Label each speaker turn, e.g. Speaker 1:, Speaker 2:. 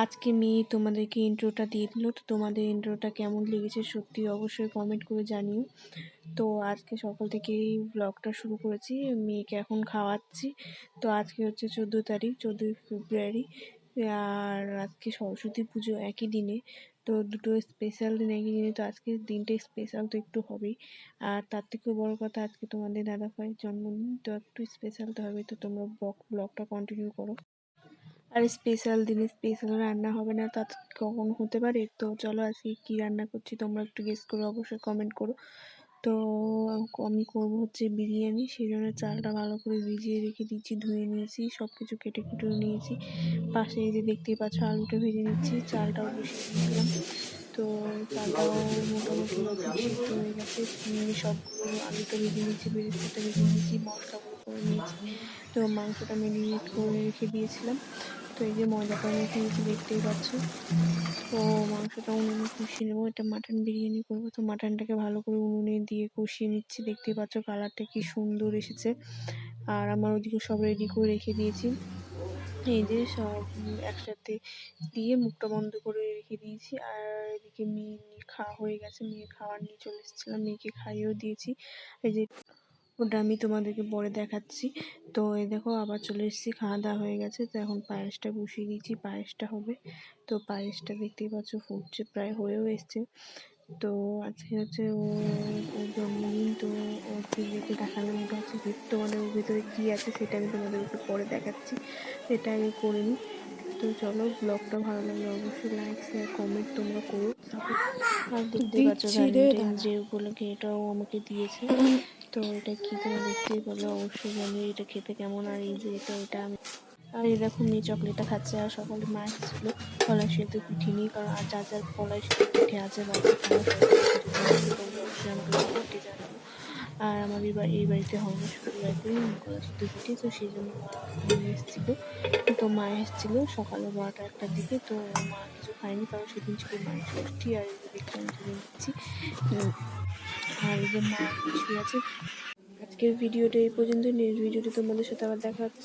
Speaker 1: আজকে মেয়ে তোমাদেরকে ইন্ট্রোটা দিয়ে দিল, তো তোমাদের ইন্ট্রোটা কেমন লেগেছে সত্যি অবশ্যই কমেন্ট করে জানিও। তো আজকে সকাল থেকেই ব্লগটা শুরু করেছি, মেয়েকে এখন খাওয়াচ্ছি। তো আজকে হচ্ছে 14 তারিখ, 14 ফেব্রুয়ারি, আর আজকে সরস্বতী পুজো একই দিনে। তো দুটো স্পেশাল দিন একই দিনে, তো আজকে দিনটা স্পেশাল তো একটু হবেই। আর তার থেকেও বড় কথা, আজকে তোমাদের দাদাভাইয়ের জন্মদিন, তো একটু স্পেশাল তো হবে। তো তোমরা ব্লগটা কন্টিনিউ করো। আর স্পেশাল দিনে স্পেশাল রান্না হবে না তা কখন হতে পারে? তো চলো আজকে কী রান্না করছি তোমরা একটু গেস করে অবশ্যই কমেন্ট করো। তো আমি করব হচ্ছে বিরিয়ানি, সেই জন্য চালটা ভালো করে ভিজিয়ে রেখে দিচ্ছি, ধুয়ে নিয়েছি, সব কিছু কেটে কুটে নিয়েছি। পাশে এই যে দেখতেই পাচ্ছ আলুটা ভেজে নিচ্ছি, চালটাও বসিয়ে দিয়েছিলাম। তো চালটাও মোটামুটি সিদ্ধ হয়ে গেছে, সবগুলো আলুটা ভেজে নিয়েছি, বেরেস্তাটা ভেজে নিয়েছি, মশলাগুলো করে নিয়েছি। তো মাংসটা ম্যারিনেট করে রেখে দিয়েছিলাম। তো এই যে ময়দাটা মেখে নিয়েছি দেখতেই পাচ্ছ। তো মাংসটা উনুনে কষিয়ে নেবো, এটা মাটন বিরিয়ানি করবো। তো মাটনটাকে ভালো করে উনুনে দিয়ে কষিয়ে নিচ্ছি, দেখতেই পাচ্ছ কালারটা কি সুন্দর এসেছে। আর আমার ওদিকে সব রেডি করে রেখে দিয়েছি, এই যে সব একসাথে দিয়ে মুখটা বন্ধ করে রেখে দিয়েছি। আর এদিকে মেয়ে খাওয়া হয়ে গেছে, মেয়ে খাওয়ার নিয়ে চলে এসেছিলাম, মেয়েকে খাইয়েও দিয়েছি। এই যে ওটা আমি তোমাদেরকে পরে দেখাচ্ছি। তো এই দেখো আবার চলে এসেছি, খাওয়া দাওয়া হয়ে গেছে। তো এখন পায়েসটা বসিয়ে দিয়েছি, পায়েসটা হবে। তো পায়েসটা দেখতেই পাচ্ছ ফুটছে, প্রায় হয়েও এসছে। তো আজকে হচ্ছে ওর জন্মদিন, তো ওকে যেহেতু দেখানোর মতো হচ্ছে গিফট, তোমাদের ওর ভিতরে কী আছে সেটা আমি তোমাদেরকে পরে দেখাচ্ছি, এটা আগে করে নিই। তো চলো, ব্লগটা ভালো লাগলে অবশ্যই লাইক শেয়ার কমেন্ট তোমরা করো। আর দেখতেই পাচ্ছ ভ্যালেন্টাইন্স ডে উপলক্ষে এটাও আমাকে দিয়েছে। তো এটা কি তোমরা দেখতেই পেলে অবশ্যই জানি এটা খেতে কেমন। আর এই যে এটা আমি, আর এই দেখো মেয়ে চকলেটটা খাচ্ছে। আর সকালে মা এসেছিলো কলাই সেদ্ধ পিঠে নিয়ে, কারণ আর যার যার কলাই সেদ্ধ পিঠে আছে বাড়িতে তোমরা অবশ্যই আমাকে কমেন্টে জানাবো। আর আমাদের এই বাড়িতে হয় না, শ্বশুর বাড়িতে কলাই সেদ্ধ পিঠে, তো সেই জন্য মা নিয়ে এসেছিলো। তো মা এসেছিলো সকালে 12টা-1টার দিকে। তো মা কিছু খায়নি, কারণ সেদিন ছিল মায়ের ষষ্ঠী। আর এই যে দেখতে আমি তুলে নিচ্ছি, আর এই যে মা শুয়ে আছে। আজকের ভিডিওটা এই পর্যন্ত, নেক্সট ভিডিওতে তোমাদের সাথে আবার দেখা হচ্ছে।